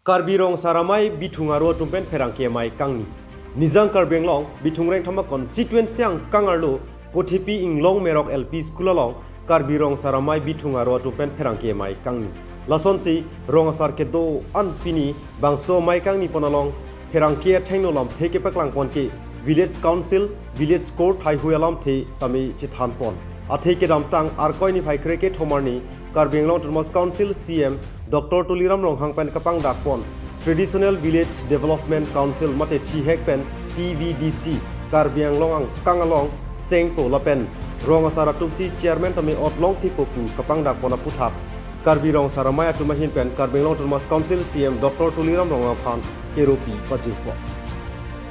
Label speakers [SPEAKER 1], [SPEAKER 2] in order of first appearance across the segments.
[SPEAKER 1] Karbirong saramai Bithung Aroh tumpen Pherangke mai Kangni. Nizang Karbeng long Bithung reng thama constituency ang Kangarlo Kotipi ing Long Merok LP School long Karbirong saramai Bithung Aroh tumpen Pherangke mai Kangni. Lason si rong asar ke do an pini bangso mai Kangni ponalong Pherangke thengnolam theke paklang ponke village council village court hai huyalam the tami chithan pon. Athe ke damtang arkoi ni phai kreke thomarni Karbeng long Termos Council CM Dr. Tuliram long hangpen kapang dakpon Traditional Village Development Council mate thi hekpen TVDC Karbeng long ang kangalong sengpo lapen rong asara tumsi chairman tami otlong thipopu kapang dakpon aputhak Karbirong saramaya tumahin pen Karbeng long Termos Council CM Dr. Tuliram long phan keropi pajipo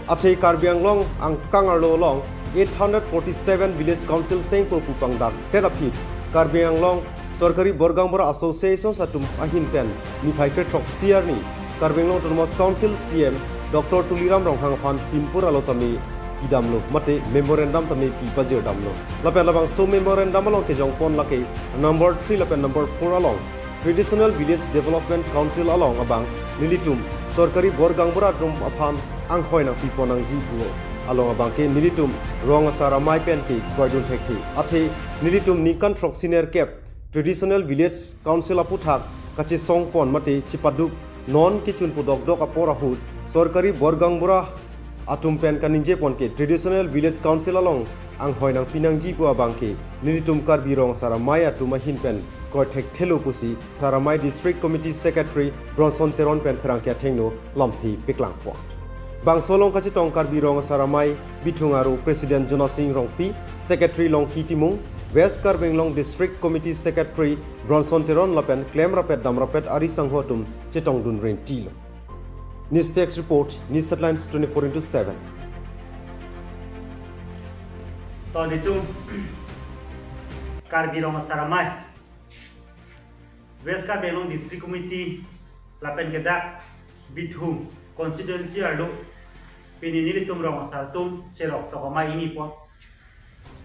[SPEAKER 1] Athe Karbeng long ang kangarlo long 847 village council sengpo pupang dak terapit Karbeng long Sorkari Borgangbora Association Atum ahin pen ni phaikre thok siar ni Karbeng long Termos Council CM Dr. Tuliram ronghang phan pinpur alotami idamlo mate memorandum tami pipajir damlo lapen labang so memorandum along ke jongpon lake number 3 lapen number 4 along Traditional Village Development Council along abang nilitum Sorkari Borgangbora rum aphan angkhoi na piponang jibuo along abang ke nilitum rong asara mai pen ke koidun thekthi athe nilitum nikan thok senior cap Traditional Village Council aputhak kachi songpon mate chipaduk non kichun pudok dok aporahut Sorkari Borgangbora Atum pen kaninje ponke Traditional Village Council along ang hoinang pinangji ko abangke nilitum Karbirong saramai atuma hinpen koithek thelu pusi saramai District Committee Secretary Bronson Teron pen Pherangke thengno lamthi piklang pot Bangsolong kachi tong Karbirong saramai Bithung Aroh President Jona Singh Rongpi Secretary Long Kitimung West Karbeng long District Committee Secretary Bronson Teron lapen claim rapet dam rapet ari sanghotum chetong dun ren tilo. News text report News Headlines 24/7.
[SPEAKER 2] Tahun itu Karbirong saramai West Karbeng long District Committee lapen kedak Bithung constituency arlo pinini tumrong sartum cerok tokomai ini po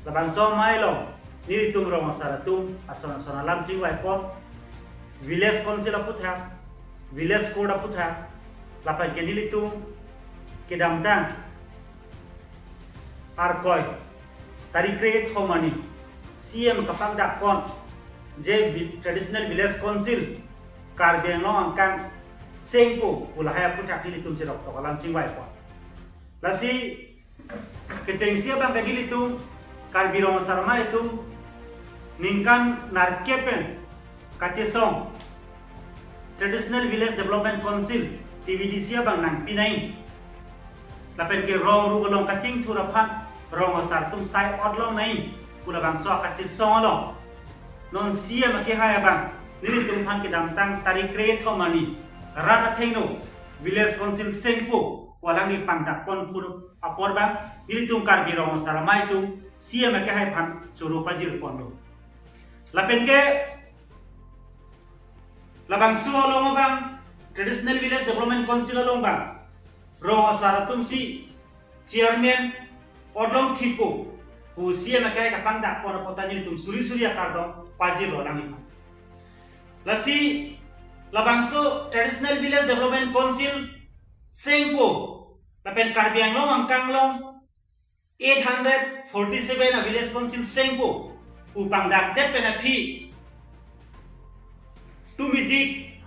[SPEAKER 2] labang so mai long nilitum rong saratum asona lam chingwai pon village council aputha village court aputha lapai ke nilitum ke damtang arkoi tarikre thomani CM kapang dak pon je traditional village council Karbeng long angkang sengpo ulahaya aputha nilitum cerok to lam chingwai pon lasi ke chengsia bang ke nilitum Karbirong sarma itu ningkan narkepen kacesong Traditional Village Development Council TVDC bang nang pinai lapen ke rong ru long kacing thuraphan rong sartum sai odlong nai pula bang so kacesong long non CM ke haya bang nilitum phan ke damtang tarik create komani rana thengno Village Council sengpo walang ni pangdak pon pur apor bang nilitum Karbirong sarma itu CM ke hai phan churu pajir pondo lapen ke labang su along bang Traditional Village Development Council along bang rong saratum si chairman odlong thipo pu CM ke hai kapang dak pon potani tum suri suri akardong pajir lolang ni lasi labang su Traditional Village Development Council sengpo lapen Karbeng long angkang long 847 village council sengpo upang dakdet penapi tumidik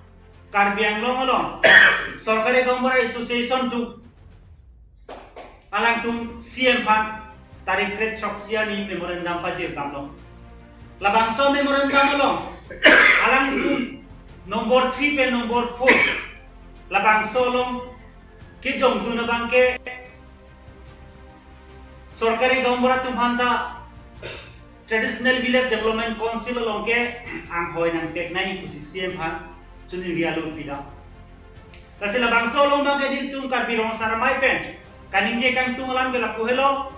[SPEAKER 2] Karbeng long Sorkari Gambora Association tu alang tum CM phan tarik kret soksia ni memorandum pajir tamlong labang so memorandum long alang tum nomor 3 pe nomor 4 labang so long ki jong tu na bangke Sorkari Gambora tumhanta Traditional Village Development Council longke ang hoi nang pek nai pusi CM han chuni rialo pida kasi labang solong bangke nilitum Karbirong saramai pen kaningje kang tunglam ke lapu hello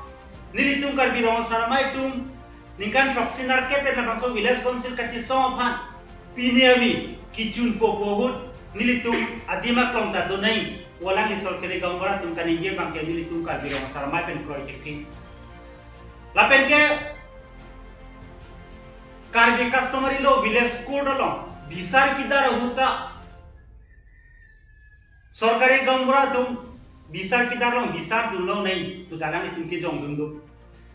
[SPEAKER 2] nilitum Karbirong saramai tum ningkan proxinar ke pen labang so Village Council kachi song han piniami kichun popohut nilitum adimak long ta donai walang ni Sorkari Gambora tum kaningje bangke nilitum Karbirong saramai pen project ki lapen ke Karbi customary lo village code lo bisar kidar huta Sorkari gambra tum bisar kita long bisar tum long nei tu dalang itum ki jong dundu.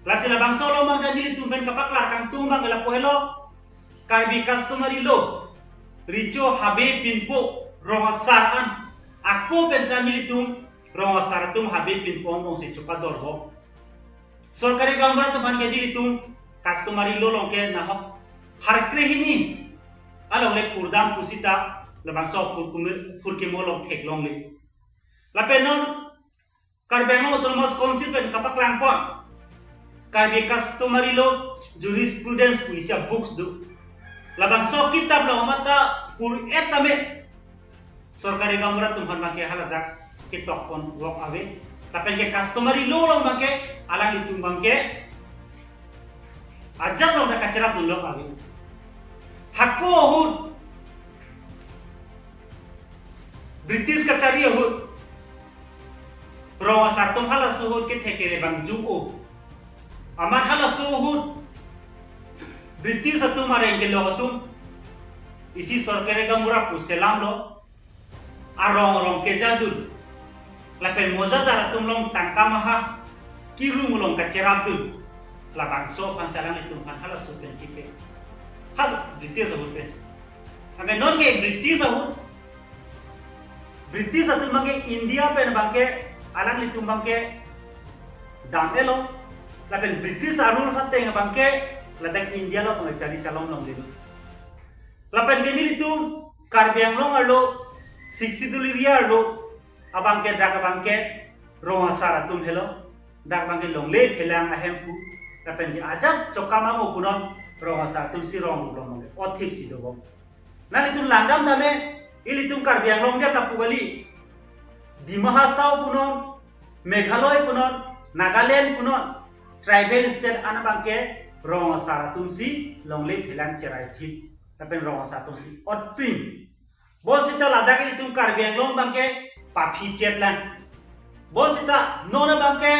[SPEAKER 2] Lasila bangso lo mang dali tum ben kapaklar kang tum bang la pohelo karbi customary lo richo habe pinpo rohasaran aku pentra militum rohasaratum habe pinpo ong si chupa dorbo. Sorkari gambra tum ban ke dilitum customary lo long ke na hok harkre hini along le kurdam kusita la bangso purke molong thek long le la penon karbeng autonomous council pen kapak langpon karbe customary law jurisprudence puisia books du la bangso kitab la mata pur etame sorkari gamra tumhan make halada kitab pon wok awe la pen ke customary law long make alang itung bangke ajar long da kachara dulok awe hakko hud British kacari ahud rawa sartum hala suhud ke thekere bang juo amat hala suhud British atum mare ke logatum isi sorkere gamura puselam lo arong ke jadul lapen moza daratum long tangka maha kirung long kacerab dul la bangso pansalang itum kan hala supen kipe hal British ahud pen agar non ke British ahud British atul bangke India pen bangke alang litum bangke damelo lapen British arul satte ng bangke latang India lo pangcari calon long dilu lapen geni litum karbiang long arlo siksidulivia arlo abangke daga bangke ronga saratum helo dak bangke long le phelang ahempu lapen ge ajat chokama mo punon ronga saratum si rong long othip si dobo na litum langgam dame ilitum karbiang long dia lapugali di Mahasau punon Meghalaya punon Nagaland punon tribal state ana bangke ronga saratum si longle philang cherai thip tapen ronga saratum si otpring bol sita ladak ilitum karbiang long bangke papi chetlan bol sita nona bangke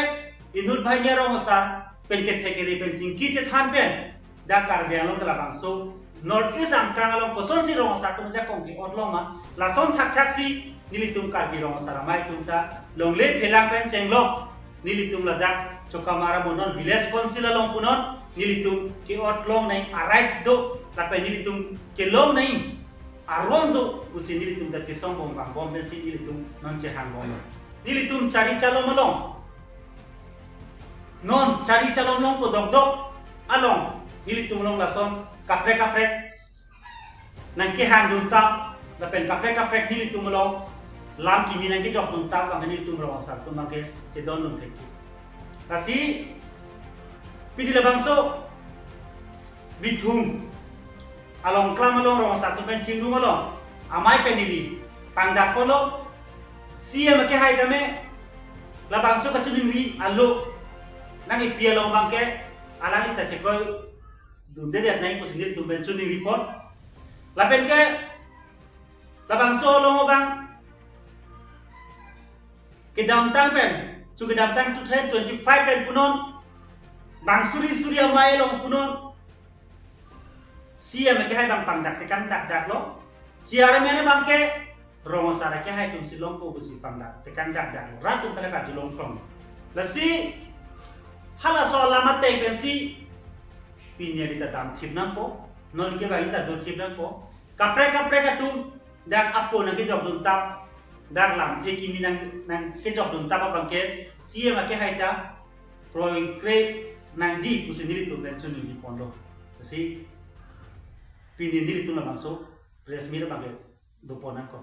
[SPEAKER 2] inul bhainya ronga sar penke thekeri penjing ki chethan pen da karbiang long tala bangso North East angkang along poson si rongo satu macam kongki onlong ma lason thak si nilitum karbi rongo saramai tumta longle phelang pen chenglok nilitum ladak chokamara monon village council along punon nilitum ke otlong nai arights do tapi nilitum ke long nai arong do usi nilitum da chisong bom bang bom si nilitum non chehan bom nilitum cari calon malong non cari calon long po dok along nilitum long lason kaprek nangke hang duntak dapen kaprek nili tumulong lam kimi nangke jok duntak bang nili tumulong asal tum bangke cedon lung theki kasi pidi labangso Bithung along klam along rong satu pen cingru along amai penili pangdak polo siya make hai dame labangso kacuningri allo nangi pialong bangke alali ta cekoy dunde dia naik posisi tu bensu ni report lapen ke labang solo bang ke downtown pen su ke downtown 25 pen punon bang suri amai long punon siya me ke hai bang pangdak tekan dak lo ciara mene bang ke romo sara ke hai tum silong ko busi pangdak tekan dak ratu tala ka julong from lasi hala so lama te pensi pinya di dalam thip nampo non ke bagi ta do thip nampo kapre katum dak apo na ke job dun tap dak lam the kimi nang ke job dun tap bang ke sia ma ke haita proi kre nang ji pusinili tu ben sunu di pondo si pini dili tu na bangso resmi bang ke do ponan ko